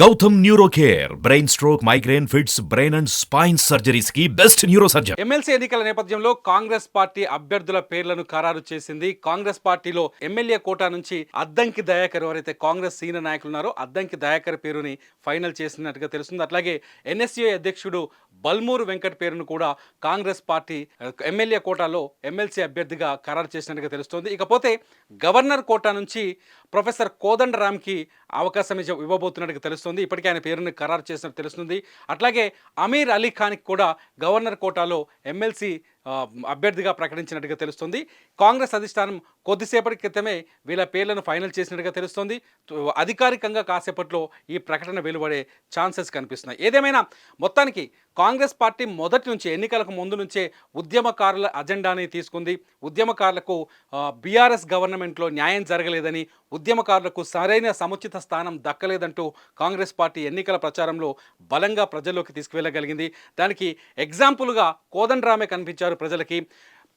Gautam neuro care brain stroke migraine fits brain and spine surgeries కి best neuro surgeon. MLC ఎన్నికల నేపథ్యంలో Congress party అభ్యర్థుల పేర్లను ఖరారు చేసింది. కాంగ్రెస్ పార్టీలో ఎమ్మెల్యే కోటా నుంచి అద్దంకి దయాకర్ ఎవరైతే కాంగ్రెస్ సీనియర్ నాయకులు ఉన్నారో అద్దంకి దయాకర్ పేరుని ఫైనల్ చేసినట్టుగా తెలుస్తుంది. అట్లాగే ఎన్ఎస్యుఐ అధ్యక్షుడు బల్మూరు వెంకట్ పేరును కూడా కాంగ్రెస్ పార్టీ ఎమ్మెల్యే కోటాలో ఎమ్మెల్సీ అభ్యర్థిగా ఖరారు చేసినట్టుగా తెలుస్తోంది. ఇకపోతే గవర్నర్ కోటా నుంచి ప్రొఫెసర్ కోదండరామ్కి అవకాశం ఇవ్వబోతున్నట్టుగా తెలుస్తుంది. ఇప్పటికే ఆయన పేరుని ఖరారు చేసినట్టు తెలుస్తుంది. అట్లాగే అమీర్ అలీ ఖాన్కి కూడా గవర్నర్ కోటాలో ఎమ్మెల్సీ అభ్యర్థిగా ప్రకటించినట్టుగా తెలుస్తుంది. కాంగ్రెస్ అధిష్టానం కొద్దిసేపటి క్రితమే వీళ్ళ పేర్లను ఫైనల్ చేసినట్టుగా తెలుస్తుంది. అధికారికంగా కాసేపట్లో ఈ ప్రకటన వెలువడే ఛాన్సెస్ కనిపిస్తున్నాయి. ఏదేమైనా మొత్తానికి కాంగ్రెస్ పార్టీ మొదటి నుంచి ఎన్నికలకు ముందు నుంచే ఉద్యమకారుల అజెండాని తీసుకుంది. ఉద్యమకారులకు బీఆర్ఎస్ గవర్నమెంట్లో న్యాయం జరగలేదని, ఉద్యమకారులకు సరైన సముచిత స్థానం దక్కలేదంటూ కాంగ్రెస్ పార్టీ ఎన్నికల ప్రచారంలో బలంగా ప్రజల్లోకి తీసుకువెళ్ళగలిగింది. దానికి ఎగ్జాంపుల్గా కోదండరామే కనిపించారు ప్రజలకి.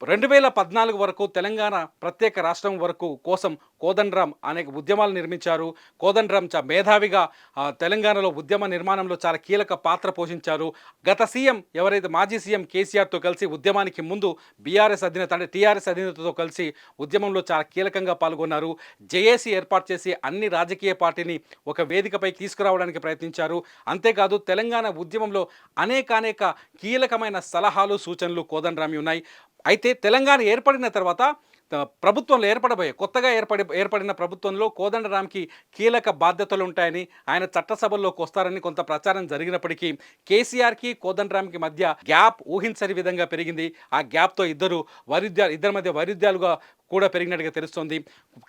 2014 వరకు తెలంగాణ ప్రత్యేక రాష్ట్రం వరకు కోసం కోదండరాం అనేక ఉద్యమాలు నిర్మించారు. కోదండరాం మేధావిగా తెలంగాణలో ఉద్యమ నిర్మాణంలో చాలా కీలక పాత్ర పోషించారు. గత సీఎం ఎవరైతే మాజీ సీఎం కేసీఆర్తో కలిసి ఉద్యమానికి ముందు బీఆర్ఎస్ అధినేత అంటే టీఆర్ఎస్ అధినేతతో కలిసి ఉద్యమంలో చాలా కీలకంగా పాల్గొన్నారు. జేఏసీ ఏర్పాటు చేసి అన్ని రాజకీయ పార్టీని ఒక వేదికపై తీసుకురావడానికి ప్రయత్నించారు. అంతేకాదు తెలంగాణ ఉద్యమంలో అనేక కీలకమైన సలహాలు సూచనలు కోదండరామి ఉన్నాయి. అయితే తెలంగాణ ఏర్పడిన తర్వాత ప్రభుత్వంలో కొత్తగా ఏర్పడిన ప్రభుత్వంలో కోదండరాంకి కీలక బాధ్యతలు ఉంటాయని, ఆయన చట్టసభల్లోకి వస్తారని కొంత ప్రచారం జరిగినప్పటికీ కేసీఆర్కి కోదండరాంకి మధ్య గ్యాప్ ఊహించని విధంగా పెరిగింది. ఆ గ్యాప్తో ఇద్దరి మధ్య వైరుధ్యాలుగా కూడా పెరిగినట్టుగా తెలుస్తోంది.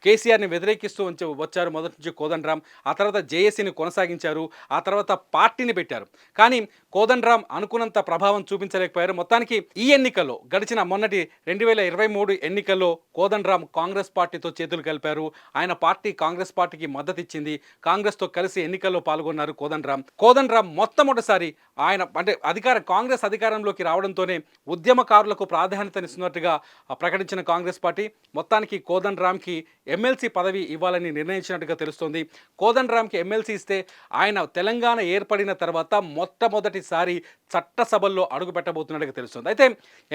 కేసీఆర్ని వ్యతిరేకిస్తూ వచ్చారు మొదటి నుంచి కోదండరాం. ఆ తర్వాత జేఏసీని కొనసాగించారు. ఆ తర్వాత పార్టీని పెట్టారు. కానీ కోదండరాం అనుకున్నంత ప్రభావం చూపించలేకపోయారు. మొత్తానికి ఈ ఎన్నికల్లో గడిచిన మొన్నటి 2023 ఎన్నికల్లో కోదండరాం కాంగ్రెస్ పార్టీతో చేతులు కలిపారు. ఆయన పార్టీ కాంగ్రెస్ పార్టీకి మద్దతు ఇచ్చింది. కాంగ్రెస్తో కలిసి ఎన్నికల్లో పాల్గొన్నారు కోదండరాం మొట్టమొదటిసారి ఆయన కాంగ్రెస్ అధికారంలోకి రావడంతోనే ఉద్యమకారులకు ప్రాధాన్యతనిస్తున్నట్టుగా ప్రకటించిన కాంగ్రెస్ పార్టీ మొత్తానికి కోదండరాంకి ఎమ్మెల్సీ పదవి ఇవ్వాలని నిర్ణయించినట్టుగా తెలుస్తోంది. కోదండరాంకి ఎమ్మెల్సీ ఇస్తే ఆయన తెలంగాణ ఏర్పడిన తర్వాత మొట్టమొదటిసారి చట్టసభల్లో అడుగు పెట్టబోతున్నట్టుగా తెలుస్తుంది. అయితే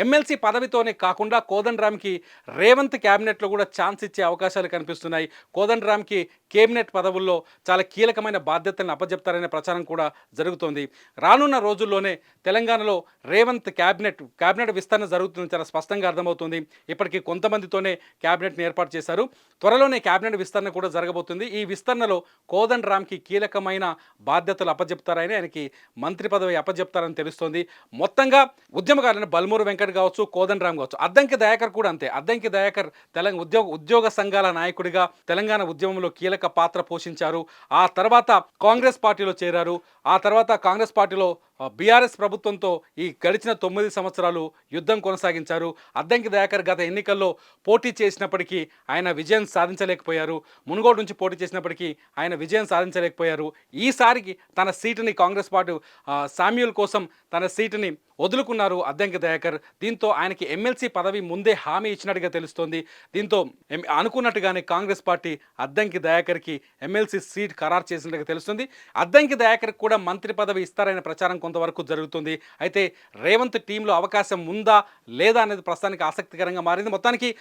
ఎమ్మెల్సీ పదవితోనే కాకుండా కోదండరాంకి రేవంత్ క్యాబినెట్లో కూడా ఛాన్స్ ఇచ్చే అవకాశాలు కనిపిస్తున్నాయి. కోదండరాంకి కేబినెట్ పదవుల్లో చాలా కీలకమైన బాధ్యతలను అప్పజెప్తారనే ప్రచారం కూడా జరుగుతోంది. రానున్న రోజుల్లోనే తెలంగాణలో రేవంత్ క్యాబినెట్ విస్తరణ జరుగుతుంది చాలా స్పష్టంగా అర్థమవుతుంది. ఇప్పటికీ కొంతమందితోనే క్యాబినెట్ని ఏర్పాటు చేశారు. త్వరలోనే క్యాబినెట్ విస్తరణ కూడా జరగబోతుంది. ఈ విస్తరణలో కోదండరాంకి కీలకమైన బాధ్యతలు అప్పజెప్తారని, ఆయనకి మంత్రి పదవి అప్పజెప్తారని తెలుస్తోంది. మొత్తంగా ఉద్యమకారులను బల్మూరు వెంకట్ కావచ్చు, కోదండరాం కావచ్చు, అద్దంకి దయాకర్ కూడా అంతే. అద్దంకి దయాకర్ ఉద్యోగ సంఘాల నాయకుడిగా తెలంగాణ ఉద్యమంలో కీలక పాత్ర పోషించారు. ఆ తర్వాత కాంగ్రెస్ పార్టీలో చేరారు. ఆ తర్వాత కాంగ్రెస్ పార్టీలో బీఆర్ఎస్ ప్రభుత్వంతో ఈ గడిచిన 9 సంవత్సరాలు యుద్ధం కొనసాగించారు. అద్దంకి దయాకర్ గత ఎన్నికల్లో పోటీ చేసినప్పటికీ ఆయన విజయం సాధించలేకపోయారు. మునుగోడు నుంచి పోటీ చేసినప్పటికీ ఆయన విజయం సాధించలేకపోయారు. ఈసారికి తన సీటుని కాంగ్రెస్ పార్టీ శామ్యూల్ కోసం తన సీటుని వదులుకున్నారు అద్దంకి దయాకర్. దీంతో ఆయనకి ఎమ్మెల్సీ పదవి ముందే హామీ ఇచ్చినట్టుగా తెలుస్తోంది. దీంతో అనుకున్నట్టుగానే కాంగ్రెస్ పార్టీ అద్దంకి దయాకర్కి ఎమ్మెల్సీ సీట్ ఖరారు చేసినట్టుగా తెలుస్తుంది. అద్దంకి దయాకర్కి కూడా మంత్రి పదవి ఇస్తారనే ప్రచారం కొంతవరకు జరుగుతుంది. అయితే రేవంత్ టీంలో అవకాశం ఉందా లేదా అనేది ప్రస్తుతానికి ఆసక్తికరంగా మారింది. మొత్తానికి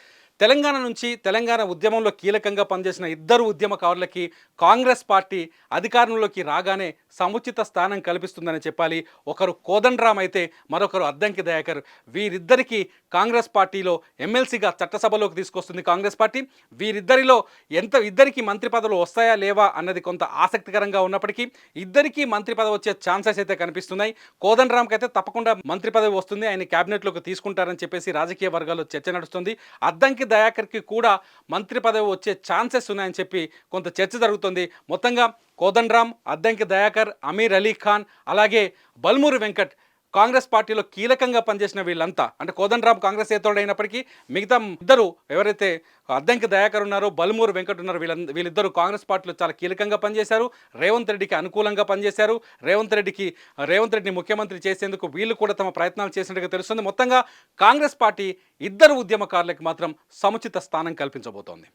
తెలంగాణ ఉద్యమంలో కీలకంగా పనిచేసిన ఇద్దరు ఉద్యమకారులకి కాంగ్రెస్ పార్టీ అధికారంలోకి రాగానే సముచిత స్థానం కల్పిస్తుందని చెప్పాలి. ఒకరు కోదండరాం అయితే మరొకరు అద్దంకి దయాకర్. వీరిద్దరికీ కాంగ్రెస్ పార్టీలో ఎమ్మెల్సీగా చట్టసభలోకి తీసుకొస్తుంది కాంగ్రెస్ పార్టీ. వీరిద్దరిలో ఇద్దరికి మంత్రి పదవులు వస్తాయా లేవా అన్నది కొంత ఆసక్తికరంగా ఉన్నప్పటికీ ఇద్దరికీ మంత్రి పదవి వచ్చే ఛాన్సెస్ అయితే కనిపిస్తున్నాయి. కోదండరాంకి అయితే తప్పకుండా మంత్రి పదవి వస్తుంది, ఆయన క్యాబినెట్లోకి తీసుకుంటారని చెప్పేసి రాజకీయ వర్గాల్లో చర్చ నడుస్తుంది. అద్దంకి దయాకర్కి కూడా మంత్రి పదవి వచ్చే ఛాన్సెస్ ఉన్నాయని చెప్పి కొంత చర్చ జరుగుతుంది. మొత్తంగా కోదండరాం, అద్దంకి దయాకర్, అమీర్ అలీ ఖాన్, అలాగే బల్మూరు వెంకట్ కాంగ్రెస్ పార్టీలో కీలకంగా పనిచేసిన వీళ్ళంతా, అంటే కోదండరాం కాంగ్రెస్ ఏతోడైనప్పటికీ మిగతా ఇద్దరు ఎవరైతే అద్దంకి దయాకర్ ఉన్నారో, బల్మూరు వెంకట్ ఉన్నారో, వీళ్ళిద్దరూ కాంగ్రెస్ పార్టీలో చాలా కీలకంగా పనిచేశారు. రేవంత్ రెడ్డికి అనుకూలంగా పనిచేశారు. రేవంత్ రెడ్డిని ముఖ్యమంత్రి చేసేందుకు వీళ్ళు కూడా తమ ప్రయత్నాలు చేసినట్టుగా తెలుస్తుంది. మొత్తంగా కాంగ్రెస్ పార్టీ ఇద్దరు ఉద్యమకారులకు మాత్రం సముచిత స్థానం కల్పించబోతోంది.